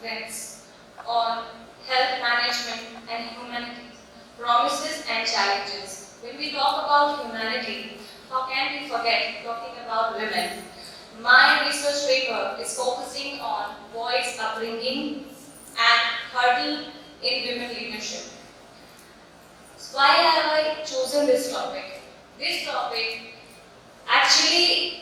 friends on health management and humanity, promises and challenges. When we talk about humanity, how can we forget talking about women? My research paper is focusing on boys' upbringing and hurdle in women leadership. So why have I chosen this topic? This topic actually,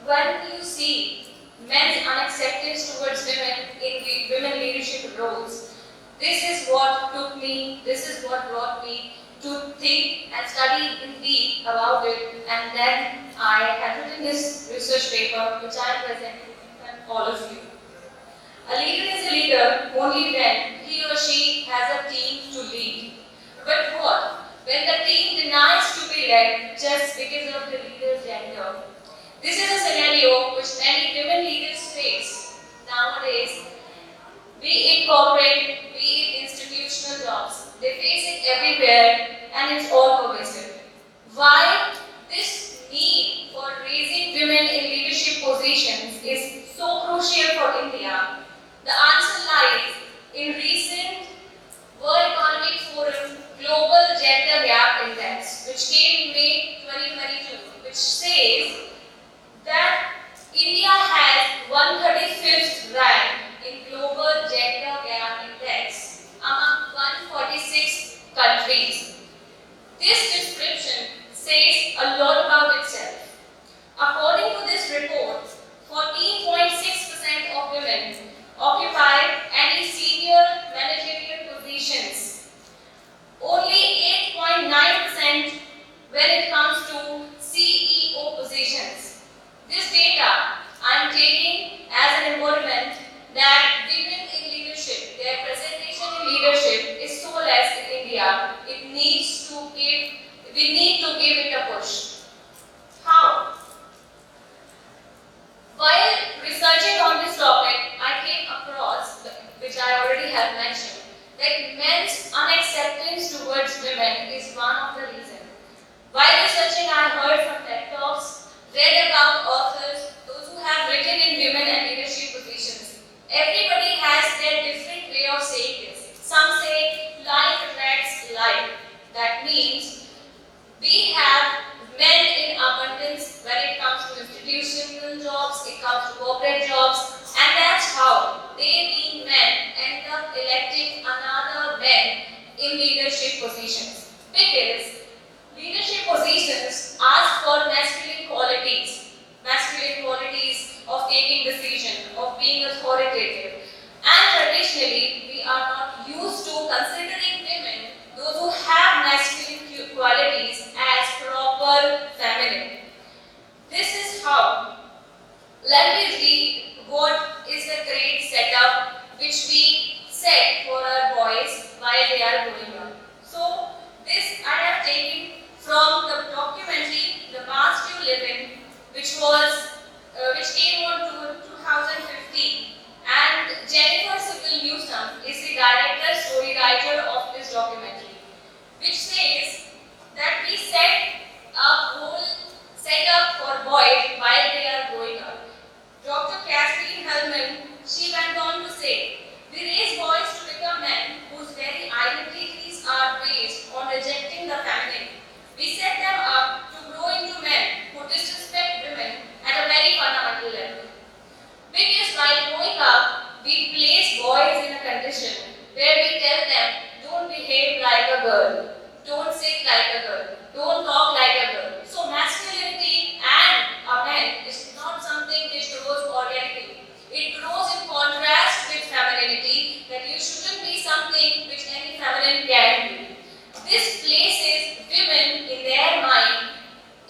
when you see men's unacceptance towards women in women leadership roles, this is what took me, this is what brought me to think and study in deep about it, and then I have written this research paper which I am presenting in all of you. A leader is a leader only when he or she has a team to lead. But what? When the team denies to be led just because of the leader's gender. This is a scenario which many women leaders face nowadays, be it corporate, be it institutional jobs. They face it everywhere and it's all pervasive. Why this need for raising women in leadership positions is so crucial for India? The answer lies in recent World Economic Forum Global Gender Gap Index, which came in May 2022, which says that India has 135th rank in Global Gender Gap Index among 146 countries. This description says a lot about itself. According to this report, 14.6% of women occupy any senior managerial positions. Only 8.9% when it comes to CEO positions. This data I am taking as an embodiment that women in leadership, their presentation in leadership is so less in India. We need to give it a push. How? While researching on this topic, I came across, which I already have mentioned, that men's unacceptance towards women is one of the reasons. While researching, I heard from TED Talks, read about authors, those who have written in women and leadership positions. Everybody has their different way of saying this. Some say like attracts like. That means we have men in abundance when it comes to institutional jobs, it comes to corporate jobs, and that's how they being men end up electing another men in leadership positions. Because leadership positions ask for masculine qualities of taking decision, of being authoritative. And traditionally, we are not used to considering women, those who have masculine qualities, as proper feminine. This is how. Let me read what is the great setup which we set for our boys while they are growing up. So, this I have taken from the documentary The Past You Live In, which came on to 2015, and Jennifer Sybil Newsom is the director, story writer of this documentary, which says that we set a whole setup for boys while they are growing up. Dr. Kathleen Hellman, she went on to say, we raise boys to become men whose very identities are based on rejecting the feminine. We set them up to grow into men who disrespect women at a very fundamental level. Because while growing up, we place boys in a condition where we tell them, don't behave like a girl, don't sit like a girl, don't talk like a girl. So masculinity and a man is not something which grows organically. It grows in contrast with femininity, that you shouldn't be something which any feminine can be. This places women in their mind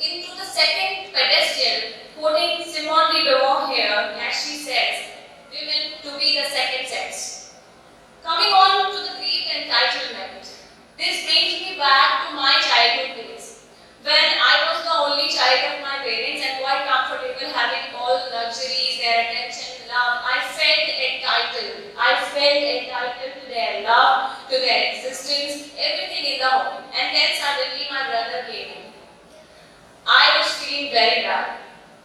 into the second pedestal, quoting Simone de Beauvoir here, as she says, women to be the second sex. Coming on to the great entitlement, this brings me back to my childhood days, when I was the only child of my parents and quite comfortable having all the luxuries, their attention, love. I felt entitled. I felt entitled to their love, to their existence, everything in the home. And then suddenly my brother came in. I was feeling very bad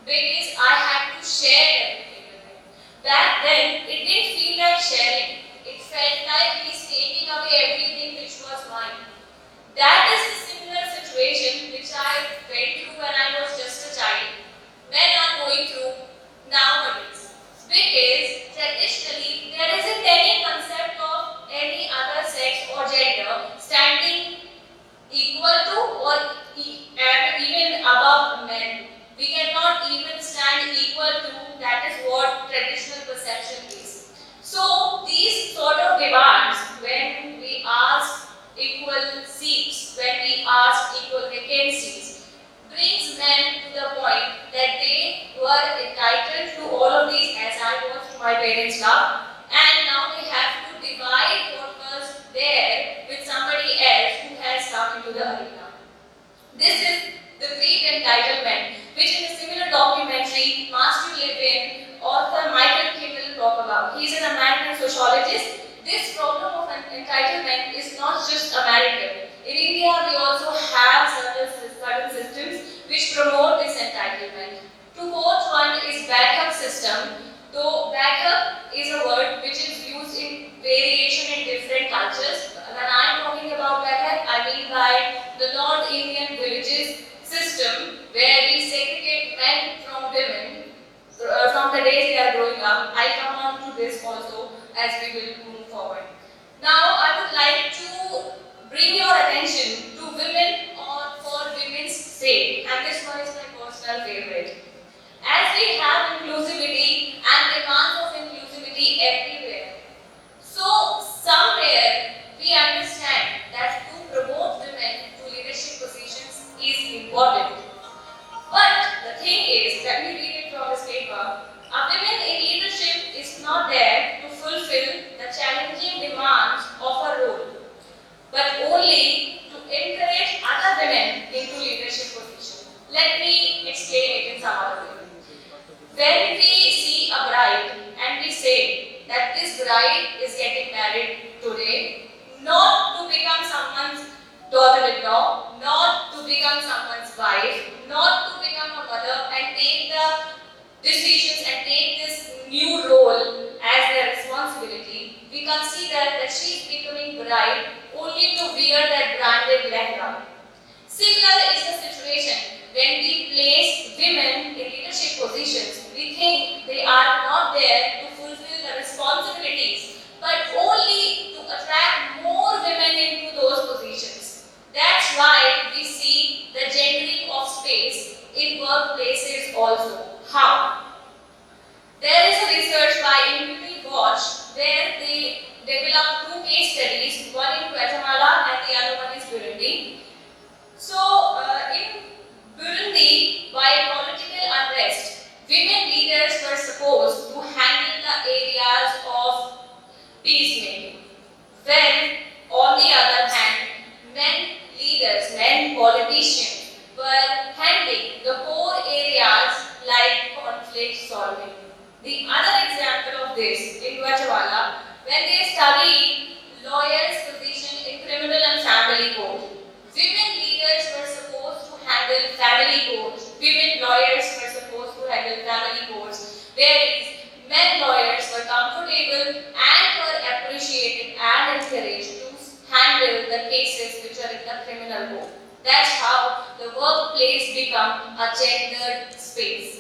because I had to share everything with him. Back then, it didn't feel like like sharing. It felt like he's taking away everything which was mine. That is the similar situation which I went through when I was just a child, when I'm going through nowadays. Because traditionally there isn't any concept of any other sex or gender standing equal to or and even above men. We cannot even stand equal to, that is what traditional perception is. So these sort of demands, when we ask equal seats, when we ask equal vacancies, brings men to the point that they were entitled to all of these as I was to my parents' love, and now they have to divide what was there with somebody else who has come into the arena. This is the great entitlement, which in a similar documentary, Must You Live In, author Michael Kimmel talk about. He is an American sociologist. This problem of entitlement is not just American. In India, we also have certain systems which promote this entitlement. To quote one is backup system, though backup is a word which is used in variation in different cultures. When I am talking about backup, I mean by the North Indian villages system where we segregate men from women from the days they are growing up. I come on to this also as we will move forward. Now I would like to bring your attention to women or for women's sake, and this one is my personal favorite. As we have inclusivity and demands of inclusivity everywhere, so somewhere we understand that to promote women to leadership positions is important. But the thing is, let me read it from this paper, a women in leadership is not there to fulfill the challenging demands of a role, but only to encourage other women into leadership positions. Let me explain it in some other way. When we see a bride and we say that this bride is getting married today, not to become someone's daughter-in-law, not to become someone's wife, not to become a mother and take the decisions and take this new role as their responsibility, we consider that she is becoming bride only to wear that branded lehenga. Similar is the situation when we place women in leadership positions. We think they are not there to fulfill the responsibilities, but only to attract more women into those positions. That's why we see the gendering of space in workplaces also. How? There is a research by Intuitive Watch where they developed two case studies, one in Guatemala and the other one is Burundi. So, in Burundi, while political unrest, women leaders were supposed to handle the areas of peacemaking. When, on the other hand, men leaders, men politicians were handling the core areas like conflict solving. The other example of this in Guatemala, when they studied lawyers' position in criminal and family court, women leaders were supposed to handle family courts. Women lawyers were supposed to handle family courts, whereas men lawyers were comfortable and were appreciated and encouraged to handle the cases which are in the criminal court. That's how the workplace become a gendered space.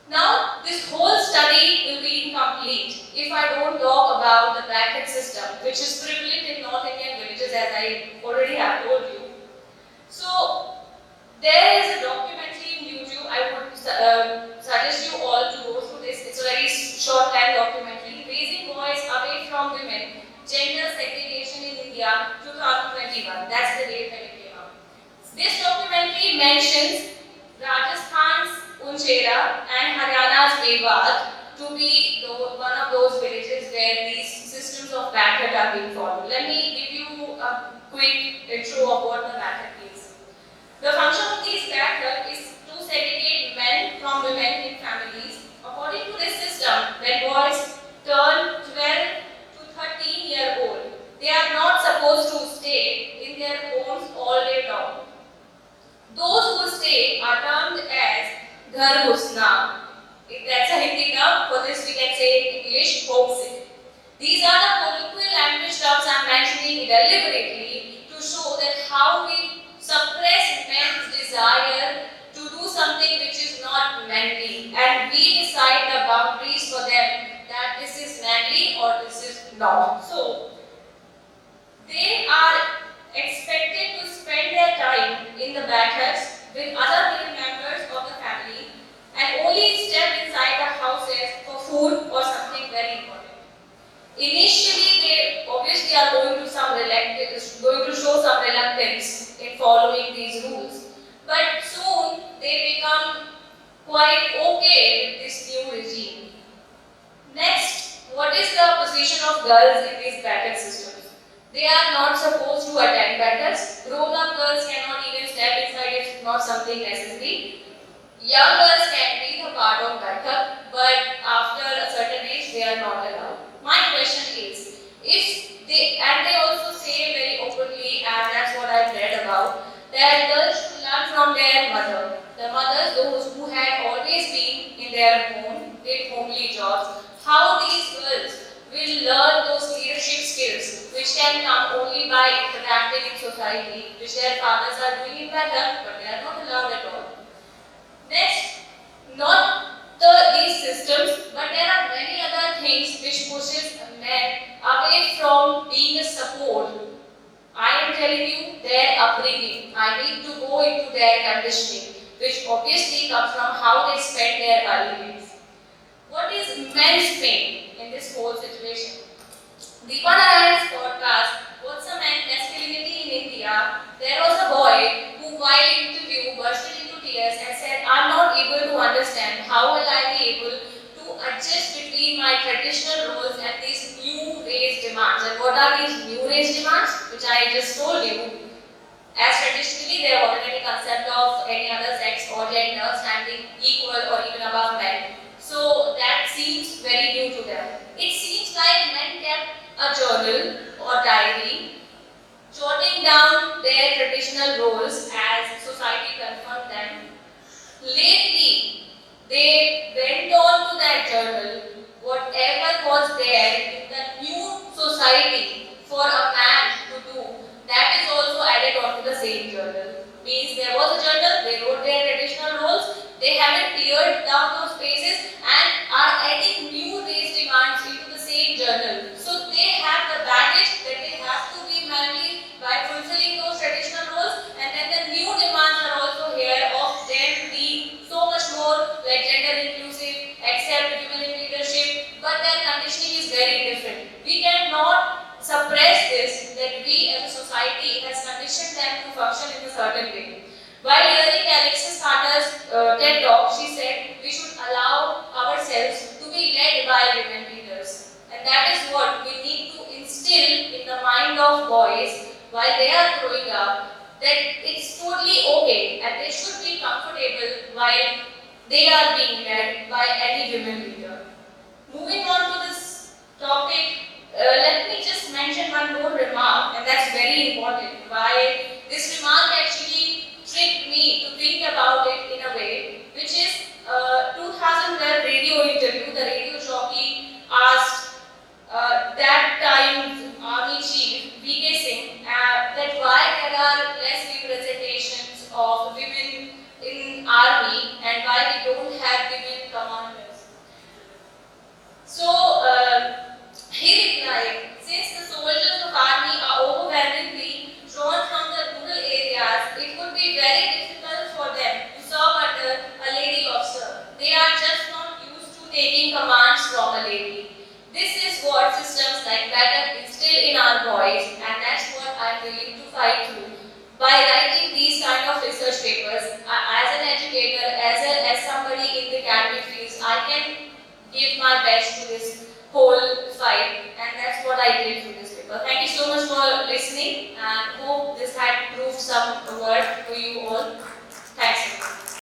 Now, this whole study will be incomplete if I don't talk about the bracket system, which is prevalent in North Indian villages, as I already have told you. So, there is a documentary in YouTube. I would suggest you all to go through this. It's a very short time documentary. Raising Boys Away from Women, Gender Segregation in India, 2021. That's the date that it came out. This documentary mentions Rajasthan's Unchera and Haryana's Mewat to be one of those villages where these systems of bracket are being followed. Let me give you a quick intro of what the bracket is. The function of these bracket is to segregate men from women in families. According to this system, when boys turn 12 to 13-year-old, they are not supposed to stay in their homes all day long. Those who stay are termed as Ghar Ghusna. If that's a Hindi term, for this we can say in English, homesick. decide the boundaries for them that this is manly or this is not. So, they are expected to spend their time in the backyards with other male members of the family and only step inside the houses for food or something very important. Initially, they obviously are going to show some reluctance in following these rules, but soon they become quite okay with this new regime. Next, what is the position of girls in these backyard systems? They are not supposed to attend battles. Grown-up girls cannot even step inside if not something necessary. Young girls can be the part of backup, but after a certain age, they are not allowed. My question is, and they also say very openly, and that's what I've read about, that girls should learn from their mother. The mothers, those who had always been in their home, did homely jobs, how these girls will learn those leadership skills which can come only by interacting in society, which their fathers are doing in better, but they are not allowed at all. Next, not these systems, but there are many other things which pushes men away from being a support. I am telling you their upbringing. I need to go into their conditioning, which obviously comes from how they spend their early days. What is men's pain in this whole situation? Deepa Narayan's podcast, What's a Man Masculinity in India? There was a boy who, while interview, bursted into tears and said, I'm not able to understand how will I be able to adjust between my traditional roles and these new race demands. And what are these new race demands? Which I just told you. As traditionally, there wasn't any concept of any other sex or gender standing equal or even above men. So that seems very new to them. It seems like men kept a journal or diary, jotting down their traditional roles as society confirmed them. Lately, they went on to that journal, whatever was there in the new society for a man to do, that is also added on to the same journal. Means there was a journal, they wrote their traditional roles, they haven't cleared down those spaces and are adding new race demands into the same journal. So they have the baggage that they have to be manly by fulfilling those traditional roles, and then the new demands are also here of them being so much more like gender inclusive, accept women in leadership, but their conditioning is very different. We cannot suppress this, that we as a society has conditioned them to function in a certain way. While hearing Alexis Carter's TED talk, she said we should allow ourselves to be led by women leaders. And that is what we need to instill in the mind of boys while they are growing up, that it's totally okay and they should be comfortable while they are being led by any women leader. Moving on to this topic, let me just mention one more remark, and that's very important. Why this remark actually tricked me to think about it in a way, which is 2012 radio interview. The radio jockey asked that time Army Chief V.K. Singh that why there are less representations of women in Army and why we don't have women commanders. So he replied, since the soldiers of Army are overwhelmingly drawn from the rural areas, it would be very difficult for them to serve under a lady officer. They are just not used to taking commands from a lady. This is what systems like that instill in our boys, and that's what I'm willing to fight through. By writing these kind of research papers, as an educator, as somebody in the academic fields, I can give my best to this whole fight, and that's what I did through this paper. Thank you so much for listening, and hope this had proved some worth for you all. Thanks.